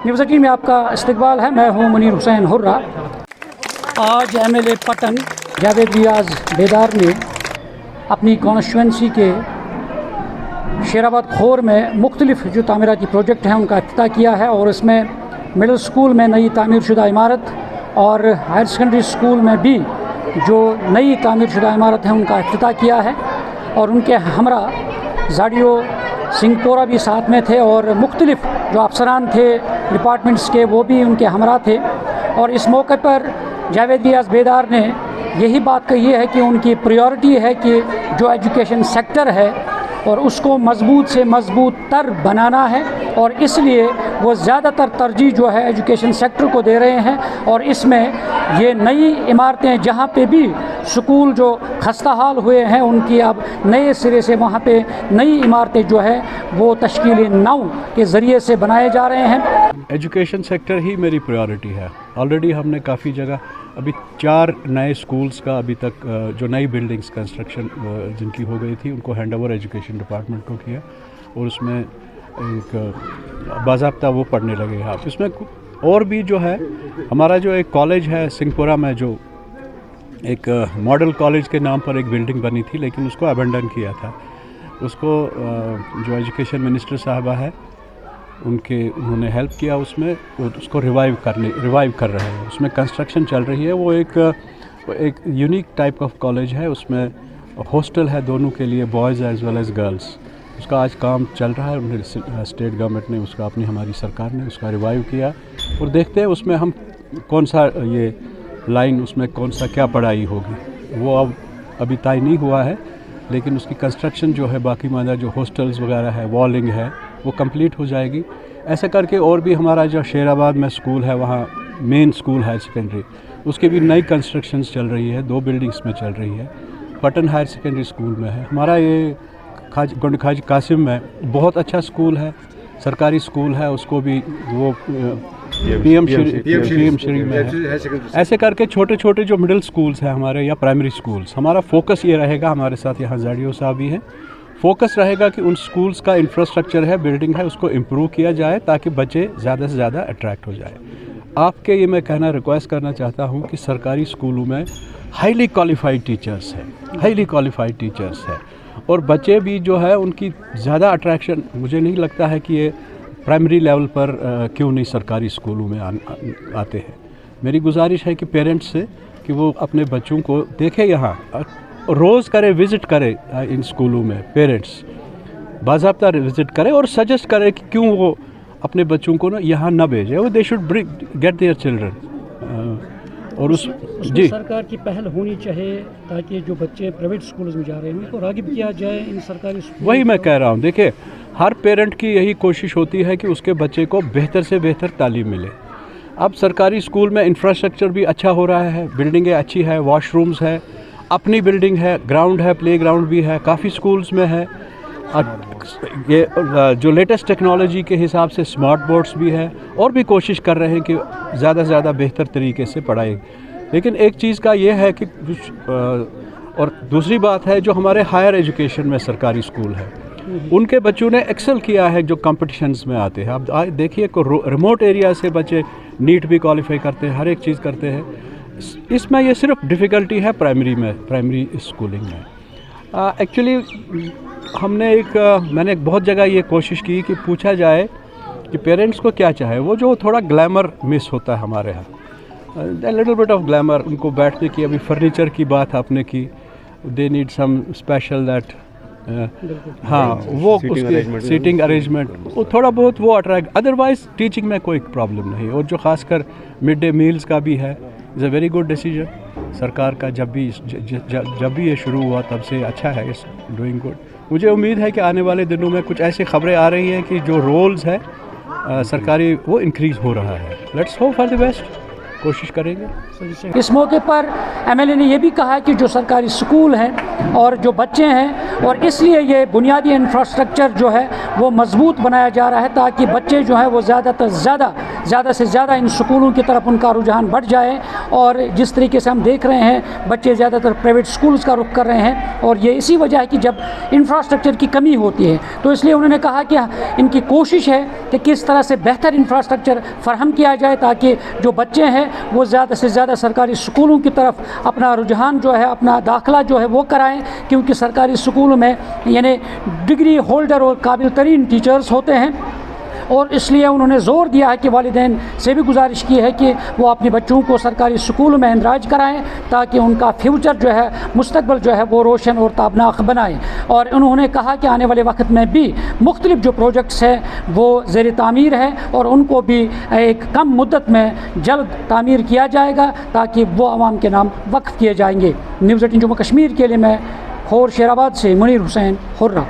News में आपका इस्तकबाल है। मैं हूं मुनीर हुसैन हुर्रा। आज MLA पटन जावेद रियाज बेदार ने अपनी कॉन्स्टिट्यूंसी के शेराबाद खोर में मुख्तलिफ जो तामीराती प्रोजेक्ट हैं उनका इफ्तिताह किया है और इसमें मिडिल स्कूल में नई तामीर शुदा इमारत और हायर सेकेंडरी स्कूल में भी जो नई तामीर शुदा इमारत है उनका इफ्तिताह किया है। और उनके हमरा जाडियो सिंहपोरा भी साथ में थे और मुख्तलिफ जो अफसरान थे डिपार्टमेंट्स के वो भी उनके हमरा थे। और इस मौके पर जावेद रियाज बेदार ने यही बात कही है कि उनकी प्रायोरिटी है कि जो एजुकेशन सेक्टर है और उसको मज़बूत से मज़बूत तर बनाना है और इसलिए वो ज़्यादातर तरजीह जो है एजुकेशन सेक्टर को दे रहे हैं। और इसमें ये नई इमारतें जहाँ पे भी स्कूल जो खस्ता हाल हुए हैं उनकी अब नए सिरे से वहाँ पे नई इमारतें जो है वो तश्कील नौ के ज़रिए से बनाए जा रहे हैं। एजुकेशन सेक्टर ही मेरी प्रायोरिटी है। ऑलरेडी हमने काफ़ी जगह अभी 4 नए स्कूल्स का अभी तक जो नई बिल्डिंग्स कंस्ट्रक्शन जिनकी हो गई थी उनको हैंडओवर एजुकेशन डिपार्टमेंट को किया और उसमें एक बाज़ाब्ता वो पढ़ने लगे आप। इसमें और भी जो है हमारा जो एक कॉलेज है सिंहपुरा में जो एक मॉडल कॉलेज के नाम पर एक बिल्डिंग बनी थी लेकिन उसको अबेंडन किया था। उसको जो एजुकेशन मिनिस्टर साहबा है उन्होंने हेल्प किया उसमें, उसको रिवाइव कर रहे हैं। उसमें कंस्ट्रक्शन चल रही है। वो एक यूनिक टाइप ऑफ कॉलेज है। उसमें हॉस्टल है दोनों के लिए, boys as well as girls. उसका आज काम चल रहा है। स्टेट गवर्नमेंट ने उसका हमारी सरकार ने उसका रिवाइव किया और देखते हैं उसमें हम कौन सा ये लाइन उसमें कौन सा क्या पढ़ाई होगी वो अब अभी तय नहीं हुआ है। लेकिन उसकी कंस्ट्रक्शन जो है बाकी माना जो हॉस्टल्स वगैरह है, वॉलिंग है, वो कंप्लीट हो जाएगी। ऐसे करके और भी हमारा जो शेराबाद में स्कूल है वहाँ मेन स्कूल हायर सेकेंडरी उसके भी नई कंस्ट्रक्शंस चल रही है, 2 बिल्डिंग्स में चल रही है। पटन हायर सेकेंडरी स्कूल में है हमारा ये खाजी कासिम में बहुत अच्छा स्कूल है, सरकारी स्कूल है। उसको भी वो पीएम श्री में है। ऐसे करके छोटे छोटे जो मिडिल स्कूल्स हैं हमारे या प्राइमरी स्कूल्स, हमारा फोकस ये रहेगा। हमारे साथ यहाँ जाडियो साहब भी हैं। फोकस रहेगा कि उन स्कूल्स का इंफ्रास्ट्रक्चर है, बिल्डिंग है, उसको इम्प्रूव किया जाए ताकि बच्चे ज़्यादा से ज़्यादा अट्रैक्ट हो जाए। आपके ये मैं कहना रिक्वेस्ट करना चाहता हूँ कि सरकारी स्कूलों में हाईली क्वालिफाइड टीचर्स है और बच्चे भी जो है उनकी ज़्यादा अट्रैक्शन मुझे नहीं लगता है कि ये प्राइमरी लेवल पर क्यों नहीं सरकारी स्कूलों में आते हैं। मेरी गुजारिश है कि पेरेंट्स से कि वो अपने बच्चों को देखें, यहाँ रोज़ करे, विज़िट करे इन स्कूलों में। पेरेंट्स बाज़ाब्ता विज़िट करें और सजेस्ट करें कि क्यों वो अपने बच्चों को यहाँ न भेजें। वो they should get their children. और जी सरकार की पहल होनी चाहिए ताकि जो बच्चे प्राइवेट स्कूल्स में जा रहे हैं उनको राग़िब किया जाए इन सरकारी स्कूल। वही मैं कह रहा हूँ। देखिए हर पेरेंट की यही कोशिश होती है कि उसके बच्चे को बेहतर से बेहतर तालीम मिले। अब सरकारी स्कूल में इंफ्रास्ट्रक्चर भी अच्छा हो रहा है, बिल्डिंगें अच्छी है, वॉशरूम्स है, अपनी बिल्डिंग है, ग्राउंड है, प्ले ग्राउंड भी है, काफ़ी स्कूल्स में है। ये जो लेटेस्ट टेक्नोलॉजी के हिसाब से स्मार्ट बोर्ड्स भी है और भी कोशिश कर रहे हैं कि ज़्यादा से ज़्यादा बेहतर तरीके से पढ़ाई। लेकिन एक चीज़ का ये है कि और दूसरी बात है जो हमारे हायर एजुकेशन में सरकारी स्कूल है उनके बच्चों ने एक्सेल किया है जो कॉम्पिटिशन्स में आते हैं। अब देखिए रिमोट एरिया से बच्चे नीट भी क्वालिफाई करते हैं, हर एक चीज़ करते हैं। इसमें ये सिर्फ डिफ़िकल्टी है प्राइमरी स्कूलिंग में। एक्चुअली मैंने बहुत जगह ये कोशिश की कि पूछा जाए कि पेरेंट्स को क्या चाहे। वो जो थोड़ा ग्लैमर मिस होता है हमारे यहाँ, लिटिल बिट ऑफ ग्लैमर। उनको बैठने की, अभी फर्नीचर की बात आपने की, they need some special that हाँ वो उसकी सीटिंग अरेंजमेंट वो थोड़ा बहुत वो अट्रैक्ट। अदरवाइज़ टीचिंग में कोई प्रॉब्लम नहीं। और जो ख़ासकर मिड डे मील्स का भी है, is a very good decision सरकार का। जब भी ये शुरू हुआ तब से अच्छा है, इट्स डूइंग गुड। मुझे उम्मीद है कि आने वाले दिनों में कुछ ऐसी खबरें आ रही हैं कि जो रोल्स है सरकारी वो इंक्रीज़ हो रहा है। Let's hope for the best, कोशिश करेंगे। इस मौके पर MLA ने यह भी कहा कि जो सरकारी स्कूल हैं और जो बच्चे हैं और इसलिए ये बुनियादी इंफ्रास्ट्रक्चर जो है वो मजबूत बनाया जा रहा है ताकि बच्चे जो हैं वो ज़्यादा से ज़्यादा इन स्कूलों की तरफ उनका रुझान बढ़ जाए। और जिस तरीके से हम देख रहे हैं बच्चे ज़्यादातर प्राइवेट स्कूल्स का रुख कर रहे हैं और ये इसी वजह है कि जब इंफ्रास्ट्रक्चर की कमी होती है तो इसलिए उन्होंने कहा कि इनकी कोशिश है कि किस तरह से बेहतर इंफ्रास्ट्रक्चर फराहम किया जाए ताकि जो बच्चे हैं वो ज़्यादा से ज़्यादा सरकारी स्कूलों की तरफ अपना रुझान जो है, अपना दाखिला जो है वो कराएं, क्योंकि सरकारी स्कूलों में यानी डिग्री होल्डर और काबिल तरीन टीचर्स होते हैं। और इसलिए उन्होंने ज़ोर दिया है कि वालिदैन से भी गुजारिश की है कि वो अपने बच्चों को सरकारी स्कूल में इंदराज कराएं ताकि उनका फ्यूचर जो है, मुस्तकबिल जो है वो रोशन और ताबनाक बनाएं। और उन्होंने कहा कि आने वाले वक्त में भी मुख्तलिफ जो प्रोजेक्ट्स हैं वो ज़ेर तामीर है और उनको भी एक कम मुद्दत में जल्द तामीर किया जाएगा ताकि वो आवाम के नाम वक्फ किए जाएंगे। न्यूज़ 18 जम्मू कश्मीर के लिए मैं खोर शेराबाद से मुनीर हुसैन हुर्रा।